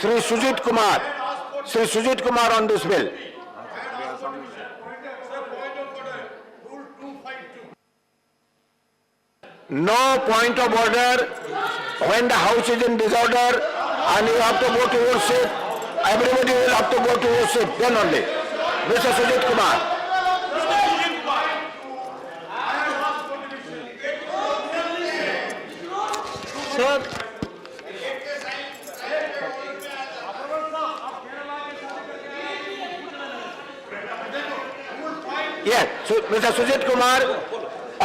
Sri Sujit Kumar on this bill. No point of order when the house is in disorder and you have to go to your seat. Everybody will have to go to your seat, then only. Mr. Sujit Kumar. Sir, Yes, so Mr. Sujit Kumar,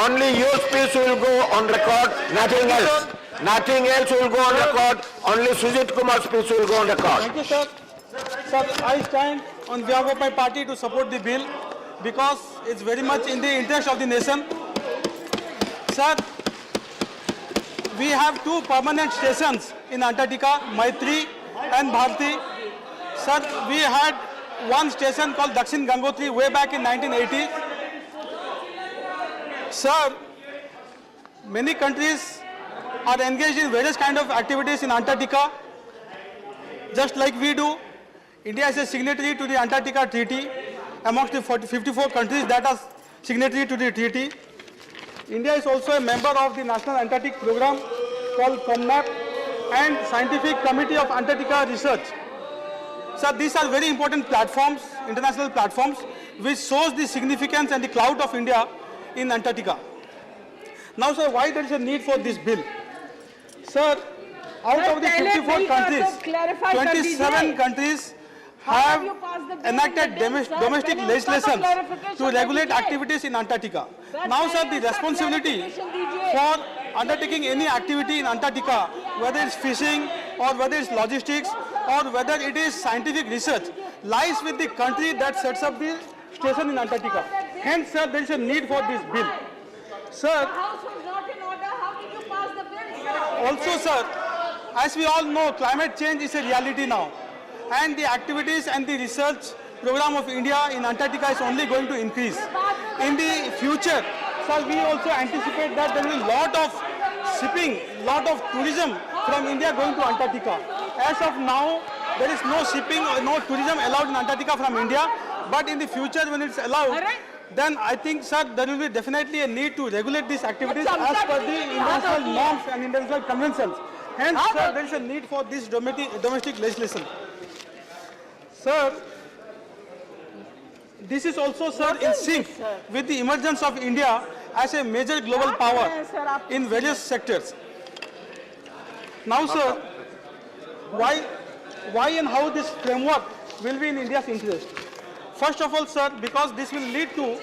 only your speech will go on record, nothing else. Nothing else will go on record, only Sujit Kumar's speech will go on record. thank you, sir. Sir, I stand on behalf of my party to support the bill because it's very much in the interest of the nation. Sir, we have two permanent stations in Antarctica, Maitri and Bharti. Sir, we had one station called Dakshin Gangotri way back in 1980. Sir, many countries are engaged in various kind of activities in Antarctica, just like we do. India is a signatory to the Antarctica Treaty amongst the 54 countries that are signatory to the treaty. India is also a member of the National Antarctic Program called COMNAP and Scientific Committee of Antarctica Research. So these are very important platforms, international platforms, which shows the significance and the clout of India in Antarctica. Now, sir, why there is a need for this bill? Sir, out of the 54 countries, 27 countries have enacted domestic legislation to regulate activities in Antarctica. Now, sir, the responsibility for undertaking any activity in Antarctica, whether it's fishing or whether it's logistics or whether it is scientific research, lies with the country that sets up the station in Antarctica. Hence, sir, there is a need for this bill. Sir, The house was not in order. How did you pass the bill, sir? also, sir, as we all know, climate change is a reality now. And the activities and the research program of India in Antarctica is only going to increase. In the future, sir, we also anticipate that there will be a lot of shipping, lot of tourism from India going to Antarctica. As of now, there is no shipping or no tourism allowed in Antarctica from India. But in the future, when it's allowed, then I think, sir, there will be definitely a need to regulate these activities as per the international norms and international conventions. Hence, sir, there is a need for this domestic legislation. Sir, this is also, sir, in sync with the emergence of India as a major global power in various sectors. Now, sir, why and how this framework will be in India's interest? First of all, sir, because this will lead to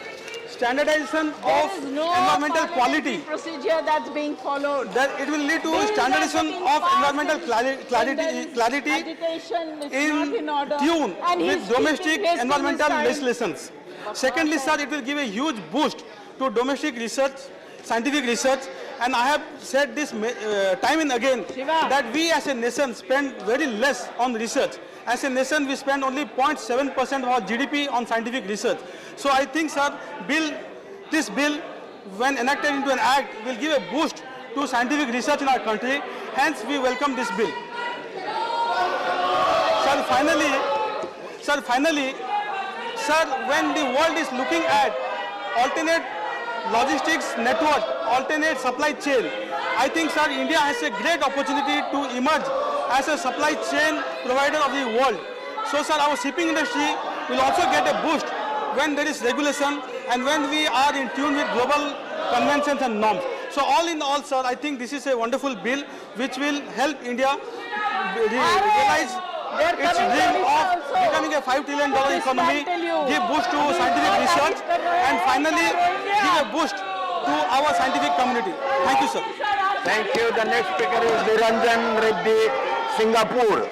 standardization of There is no environmental quality. procedure that's being followed. That it will lead to standardization of environmental clarity Agitation is not in in order. tune And he's with domestic speaking wasting environmental his time. legislations. Secondly, sir, it will give a huge boost to domestic research, scientific research, and I have said this time and again that we as a nation spend very less on research. As a nation, we spend only 0.7% of our GDP on scientific research. So I think, sir, this bill, when enacted into an act, will give a boost to scientific research in our country. Hence, we welcome this bill. Sir, when the world is looking at alternate logistics network, alternate supply chain, I think, sir, India has a great opportunity to emerge as a supply chain provider of the world. So, sir, our shipping industry will also get a boost when there is regulation and when we are in tune with global conventions and norms. So, all in all, sir, I think this is a wonderful bill which will help India realize its dream of becoming a $5 trillion economy, give boost to scientific research, and finally give a boost to our scientific community. Thank you, sir. Thank you. The next speaker is Niranjan Reddy, Singapore.